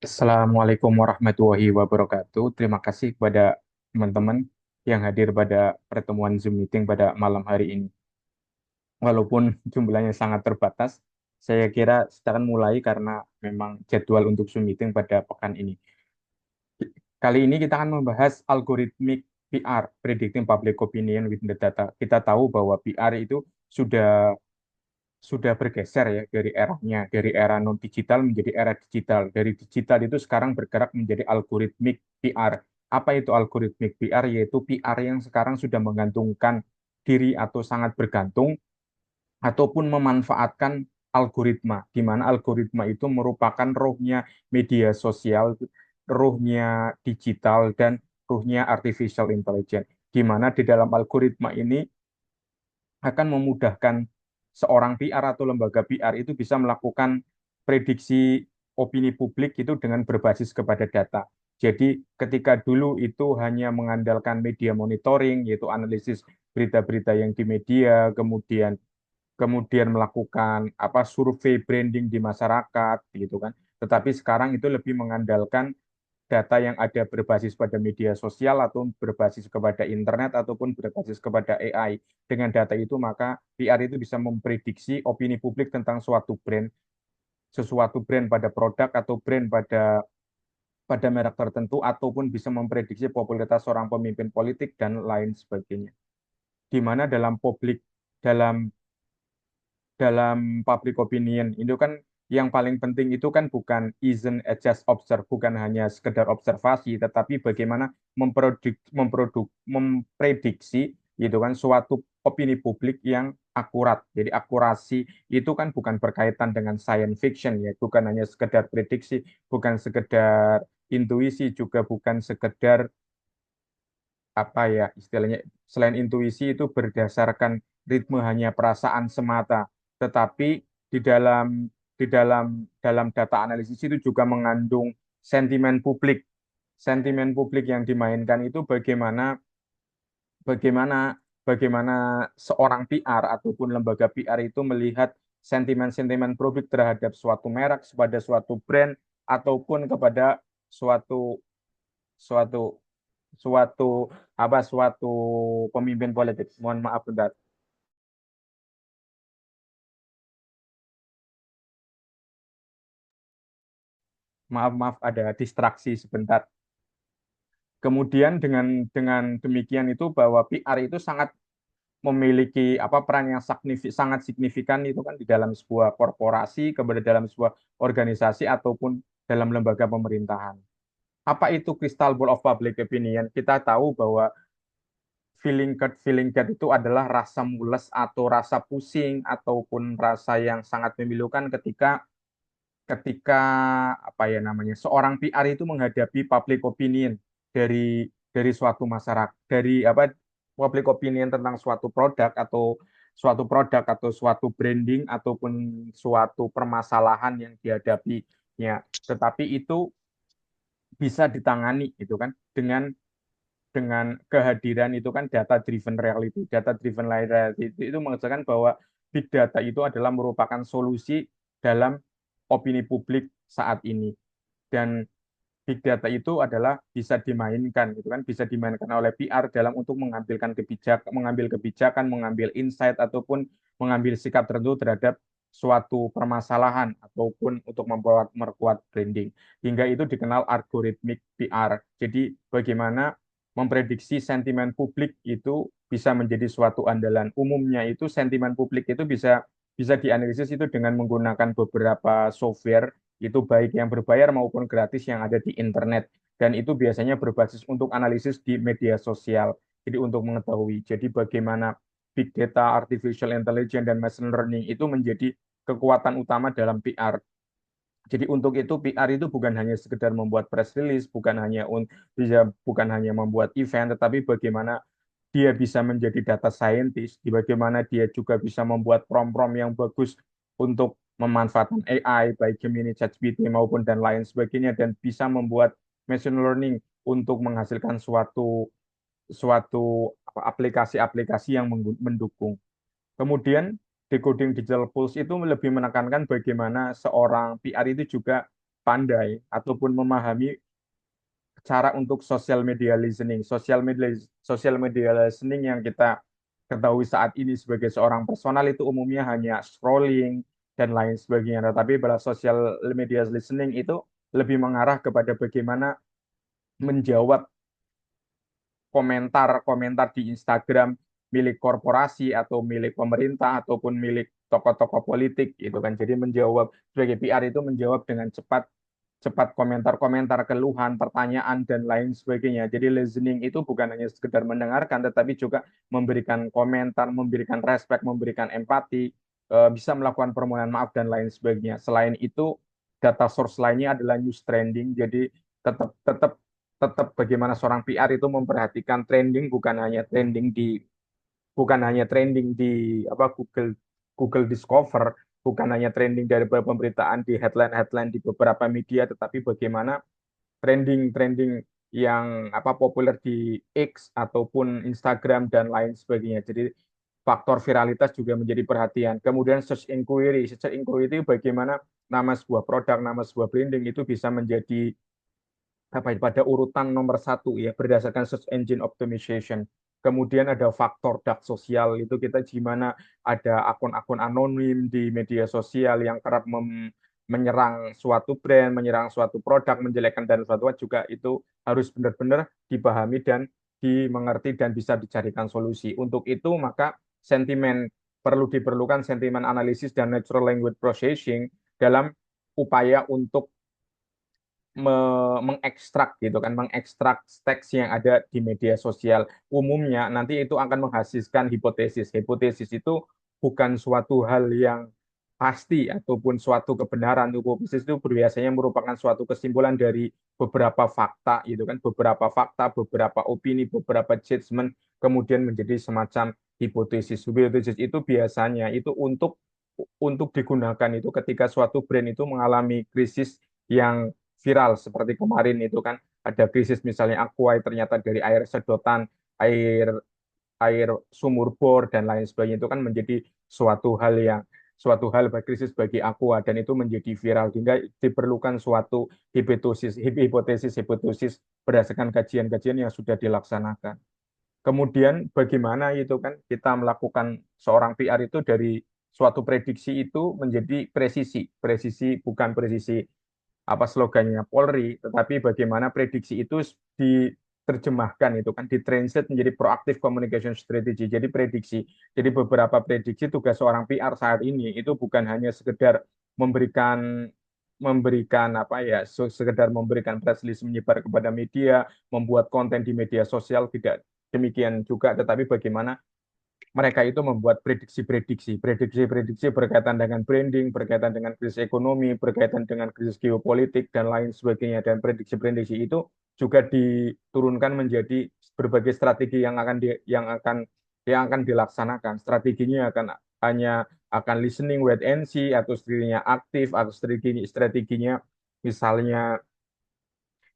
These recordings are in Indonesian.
Assalamualaikum warahmatullahi wabarakatuh. Terima kasih kepada teman-teman yang hadir pada pertemuan Zoom meeting pada malam hari ini. Walaupun jumlahnya sangat terbatas, saya kira kita akan mulai karena memang jadwal untuk Zoom meeting pada pekan ini. Kali ini kita akan membahas algoritmik PR, Predicting Public Opinion with the Data. Kita tahu bahwa PR itu sudah bergeser ya dari eranya, dari era non digital menjadi era digital. Dari digital itu sekarang bergerak menjadi algoritmik PR. Apa itu algoritmik PR? Yaitu PR yang sekarang sudah menggantungkan diri atau sangat bergantung ataupun memanfaatkan algoritma, di mana algoritma itu merupakan rohnya media sosial, rohnya digital, dan rohnya artificial intelligence. Di mana di dalam algoritma ini akan memudahkan seorang PR atau lembaga PR itu bisa melakukan prediksi opini publik itu dengan berbasis kepada data. Jadi ketika dulu itu hanya mengandalkan media monitoring, yaitu analisis berita-berita yang di media, kemudian kemudian melakukan survei branding di masyarakat gitu kan. Tetapi sekarang itu lebih mengandalkan data yang ada berbasis pada media sosial atau berbasis kepada internet ataupun berbasis kepada AI. Dengan data itu maka PR itu bisa memprediksi opini publik tentang sesuatu brand pada produk atau brand pada merek tertentu ataupun bisa memprediksi popularitas seorang pemimpin politik dan lain sebagainya. Di mana dalam dalam public opinion itu kan yang paling penting itu kan bukan isn't it just observe, bukan hanya sekedar observasi, tetapi bagaimana memprediksi gitu kan suatu opini publik yang akurat. Jadi akurasi itu kan bukan berkaitan dengan science fiction ya, bukan hanya sekedar prediksi, bukan sekedar intuisi, juga bukan sekedar apa ya istilahnya, selain intuisi itu berdasarkan ritme hanya perasaan semata, tetapi di dalam dalam data analisis itu juga mengandung sentimen publik. Sentimen publik yang dimainkan itu bagaimana bagaimana seorang PR ataupun lembaga PR itu melihat sentimen-sentimen publik terhadap suatu merek, pada suatu brand ataupun kepada suatu suatu suatu suatu pemimpin politik. Mohon maaf bentar. Maaf ada distraksi sebentar. Kemudian dengan demikian itu bahwa PR itu sangat memiliki peran yang sangat signifikan itu kan di dalam sebuah korporasi, kemudian dalam sebuah organisasi ataupun dalam lembaga pemerintahan. Apa itu crystal ball of public opinion? Kita tahu bahwa feeling gut itu adalah rasa mules atau rasa pusing ataupun rasa yang sangat memilukan ketika ketika seorang PR itu menghadapi public opinion dari suatu masyarakat, dari public opinion tentang suatu produk atau suatu branding ataupun suatu permasalahan yang dihadapinya. Tetapi itu bisa ditangani itu kan dengan kehadiran itu kan data driven reality. Data driven reality itu mengatakan bahwa big data itu adalah merupakan solusi dalam opini publik saat ini. Dan big data itu adalah bisa dimainkan gitu kan, bisa dimainkan oleh PR dalam untuk mengambil kebijakan, mengambil insight ataupun mengambil sikap tertentu terhadap suatu permasalahan ataupun untuk memperkuat branding. Hingga itu dikenal algoritmik PR. Jadi bagaimana memprediksi sentimen publik itu bisa menjadi suatu andalan. Umumnya itu sentimen publik itu bisa bisa dianalisis itu dengan menggunakan beberapa software, itu baik yang berbayar maupun gratis yang ada di internet. Dan itu biasanya berbasis untuk analisis di media sosial. Jadi untuk mengetahui, jadi bagaimana big data, artificial intelligence, dan machine learning itu menjadi kekuatan utama dalam PR. Jadi untuk itu PR itu bukan hanya sekedar membuat press release, bukan hanya membuat event, tetapi bagaimana dia bisa menjadi data scientist, bagaimana dia juga bisa membuat prompt-prompt yang bagus untuk memanfaatkan AI, baik Gemini, ChatGPT maupun dan lain sebagainya, dan bisa membuat machine learning untuk menghasilkan suatu suatu aplikasi-aplikasi yang mendukung. Kemudian decoding digital pulse itu lebih menekankan bagaimana seorang PR itu juga pandai ataupun memahami cara untuk social media listening. Social media listening yang kita ketahui saat ini sebagai seorang personal itu umumnya hanya scrolling dan lain sebagainya. Tetapi pada social media listening itu lebih mengarah kepada bagaimana menjawab komentar-komentar di Instagram milik korporasi atau milik pemerintah ataupun milik tokoh-tokoh politik gitu kan. Jadi menjawab sebagai PR itu menjawab dengan cepat cepat komentar-komentar, keluhan, pertanyaan dan lain sebagainya. Jadi listening itu bukan hanya sekedar mendengarkan tetapi juga memberikan komentar, memberikan respect, memberikan empati, bisa melakukan permohonan maaf dan lain sebagainya. Selain itu data source lainnya adalah news trending. Jadi tetap tetap tetap bagaimana seorang PR itu memperhatikan trending bukan hanya trending di apa Google Google Discover, bukan hanya trending dari pemberitaan di headline-headline di beberapa media, tetapi bagaimana trending-trending yang apa populer di X ataupun Instagram dan lain sebagainya. Jadi faktor viralitas juga menjadi perhatian. Kemudian search inquiry itu bagaimana nama sebuah produk, nama sebuah branding itu bisa menjadi apa itu, pada urutan nomor satu ya berdasarkan search engine optimization. Kemudian ada faktor dark sosial itu kita gimana ada akun-akun anonim di media sosial yang kerap menyerang suatu brand, menyerang suatu produk, menjelekkan dan suatu juga itu harus benar-benar dipahami dan dimengerti dan bisa dicarikan solusi. Untuk itu maka sentimen diperlukan sentimen analisis dan natural language processing dalam upaya untuk mengekstrak gitu kan, mengekstrak teks yang ada di media sosial. Umumnya nanti itu akan menghasilkan hipotesis. Hipotesis itu bukan suatu hal yang pasti ataupun suatu kebenaran. Hipotesis itu biasanya merupakan suatu kesimpulan dari beberapa fakta gitu kan, beberapa fakta, beberapa opini, beberapa judgement kemudian menjadi semacam hipotesis. Hipotesis itu biasanya itu untuk digunakan itu ketika suatu brand itu mengalami krisis yang viral seperti kemarin itu kan ada krisis misalnya Aqua ternyata dari air sedotan, air air sumur bor dan lain sebagainya itu kan menjadi suatu hal krisis bagi Aqua dan itu menjadi viral sehingga diperlukan suatu hipotesis berdasarkan kajian-kajian yang sudah dilaksanakan. Kemudian bagaimana itu kan kita melakukan seorang PR itu dari suatu prediksi itu menjadi presisi. Presisi bukan presisi apa slogannya Polri, tetapi bagaimana prediksi itu diterjemahkan itu kan ditranslate menjadi proactive communication strategy. Jadi prediksi. Jadi beberapa prediksi tugas seorang PR saat ini itu bukan hanya sekedar memberikan memberikan apa ya sekedar memberikan press release menyebar kepada media, membuat konten di media sosial tidak demikian juga, tetapi bagaimana mereka itu membuat prediksi-prediksi berkaitan dengan branding, berkaitan dengan krisis ekonomi, berkaitan dengan krisis geopolitik dan lain sebagainya. Dan prediksi-prediksi itu juga diturunkan menjadi berbagai strategi yang akan dilaksanakan. Strateginya akan listening, wait and see, atau strateginya aktif, atau strateginya misalnya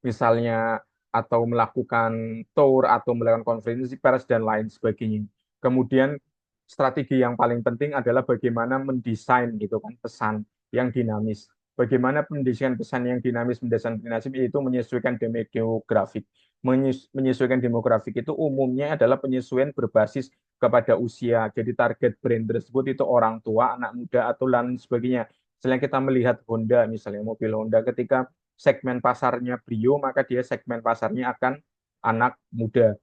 misalnya atau melakukan tour atau melakukan konferensi pers dan lain sebagainya. Kemudian strategi yang paling penting adalah bagaimana mendesain gitu kan pesan yang dinamis. Bagaimana pendesain pesan yang dinamis, mendesain dinamis itu menyesuaikan demografik. Menyesuaikan demografik itu umumnya adalah penyesuaian berbasis kepada usia. Jadi target brand tersebut itu orang tua, anak muda atau lain sebagainya. Misalnya kita melihat Honda, misalnya mobil Honda ketika segmen pasarnya Brio, maka dia segmen pasarnya akan anak muda.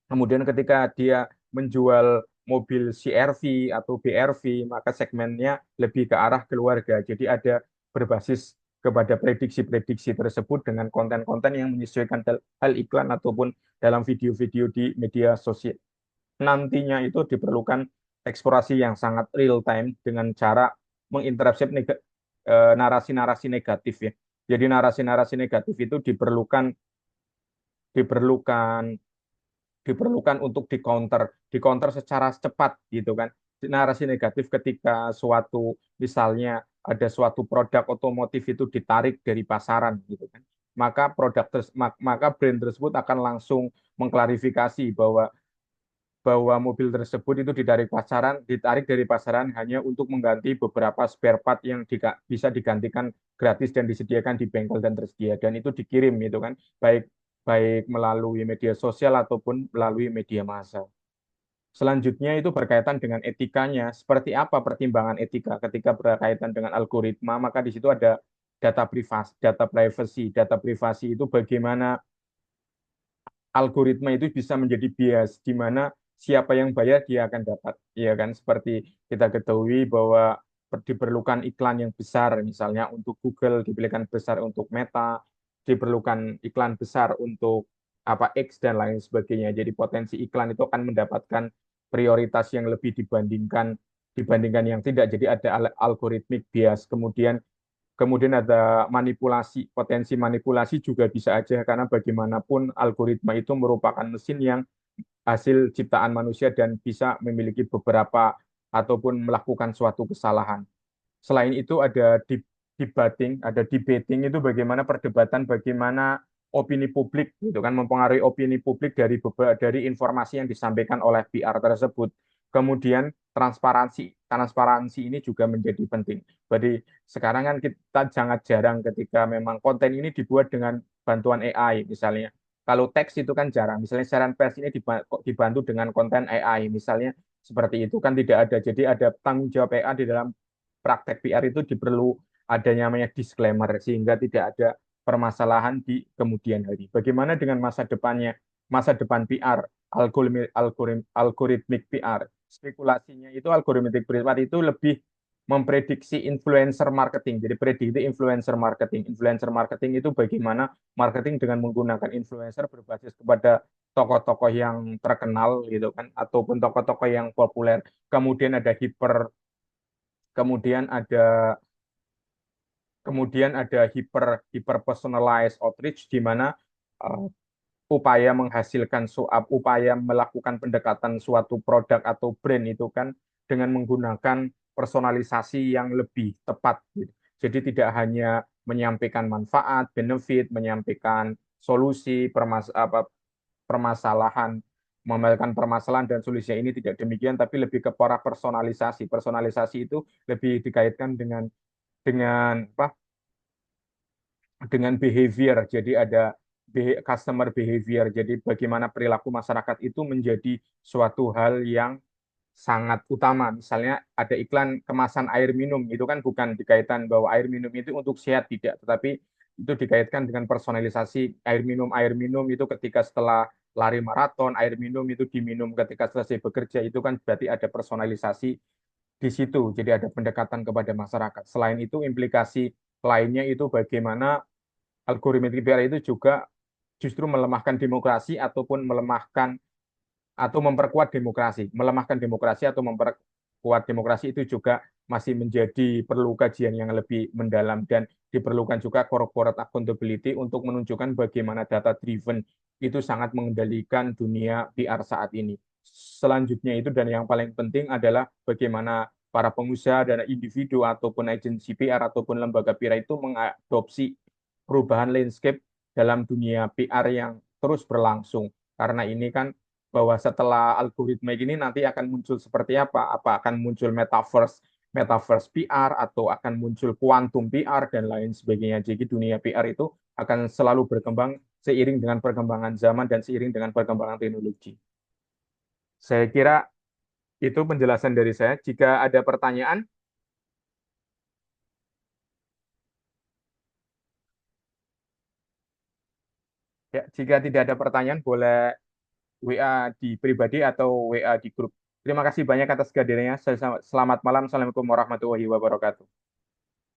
Kemudian ketika dia menjual mobil CR-V atau BR-V, maka segmennya lebih ke arah keluarga. Jadi ada berbasis kepada prediksi-prediksi tersebut dengan konten-konten yang menyesuaikan hal iklan ataupun dalam video-video di media sosial. Nantinya itu diperlukan eksplorasi yang sangat real time dengan cara mengintercept narasi-narasi negatif ya. Jadi narasi-narasi negatif itu diperlukan diperlukan untuk di counter secara cepat gitu kan. Narasi negatif ketika misalnya ada suatu produk otomotif itu ditarik dari pasaran gitu kan. Maka brand tersebut akan langsung mengklarifikasi bahwa mobil tersebut itu ditarik dari pasaran hanya untuk mengganti beberapa spare part yang bisa digantikan gratis dan disediakan di bengkel dan tersedia dan itu dikirim itu kan baik baik melalui media sosial ataupun melalui media massa. Selanjutnya itu berkaitan dengan etikanya. Seperti apa pertimbangan etika ketika berkaitan dengan algoritma? Maka di situ ada data privasi, data privacy. Data privasi itu bagaimana algoritma itu bisa menjadi bias, di mana siapa yang bayar dia akan dapat. Ya kan, seperti kita ketahui bahwa diperlukan iklan yang besar, misalnya untuk Google, diperlukan besar untuk Meta, diperlukan iklan besar untuk apa X dan lain sebagainya. Jadi potensi iklan itu akan mendapatkan prioritas yang lebih dibandingkan yang tidak. Jadi ada algoritmik bias. Kemudian ada manipulasi, potensi manipulasi juga bisa aja karena bagaimanapun algoritma itu merupakan mesin yang hasil ciptaan manusia dan bisa memiliki beberapa ataupun melakukan suatu kesalahan. Selain itu ada debating itu bagaimana perdebatan, bagaimana opini publik gitu kan mempengaruhi opini publik dari informasi yang disampaikan oleh PR tersebut. Kemudian transparansi ini juga menjadi penting. Jadi sekarang kan kita sangat jarang ketika memang konten ini dibuat dengan bantuan AI misalnya. Kalau teks itu kan jarang. Misalnya siaran pers ini dibantu dengan konten AI misalnya seperti itu kan tidak ada. Jadi ada tanggung jawab AI di dalam praktek PR itu diperlu adanya namanya disclaimer sehingga tidak ada permasalahan di kemudian hari. Bagaimana dengan masa depannya? Masa depan PR, algoritmik PR. Spekulasinya itu algoritmik PR itu lebih memprediksi influencer marketing. Jadi prediksi influencer marketing. Influencer marketing itu bagaimana marketing dengan menggunakan influencer berbasis kepada tokoh-tokoh yang terkenal gitu kan ataupun tokoh-tokoh yang populer. Kemudian ada kemudian ada kemudian ada hiper personalized outreach di mana uh, upaya melakukan pendekatan suatu produk atau brand itu kan dengan menggunakan personalisasi yang lebih tepat gitu. Jadi tidak hanya menyampaikan manfaat, benefit, menyampaikan solusi, permasalahan, memetakan permasalahan dan solusinya ini tidak demikian, tapi lebih ke pola personalisasi. Personalisasi itu lebih dikaitkan dengan apa dengan behavior. Jadi ada customer behavior. Jadi bagaimana perilaku masyarakat itu menjadi suatu hal yang sangat utama. Misalnya ada iklan kemasan air minum, itu kan bukan dikaitkan bahwa air minum itu untuk sehat tidak, tetapi itu dikaitkan dengan personalisasi air minum itu ketika setelah lari maraton, air minum itu diminum ketika selesai bekerja, itu kan berarti ada personalisasi di situ. Jadi ada pendekatan kepada masyarakat. Selain itu implikasi lainnya itu bagaimana algoritma PR itu juga justru melemahkan demokrasi ataupun melemahkan atau memperkuat demokrasi. Melemahkan demokrasi atau memperkuat demokrasi itu juga masih menjadi perlu kajian yang lebih mendalam dan diperlukan juga corporate accountability untuk menunjukkan bagaimana data driven itu sangat mengendalikan dunia PR saat ini. Selanjutnya itu dan yang paling penting adalah bagaimana para pengusaha dan individu ataupun agensi PR ataupun lembaga PR itu mengadopsi perubahan landscape dalam dunia PR yang terus berlangsung. Karena ini kan bahwa setelah algoritma ini nanti akan muncul seperti apa? Apa akan muncul metaverse PR atau akan muncul quantum PR dan lain sebagainya. Jadi dunia PR itu akan selalu berkembang seiring dengan perkembangan zaman dan seiring dengan perkembangan teknologi. Saya kira itu penjelasan dari saya. Jika ada pertanyaan, ya, jika tidak ada pertanyaan boleh WA di pribadi atau WA di grup. Terima kasih banyak atas kehadirannya. Selamat malam. Assalamualaikum warahmatullahi wabarakatuh.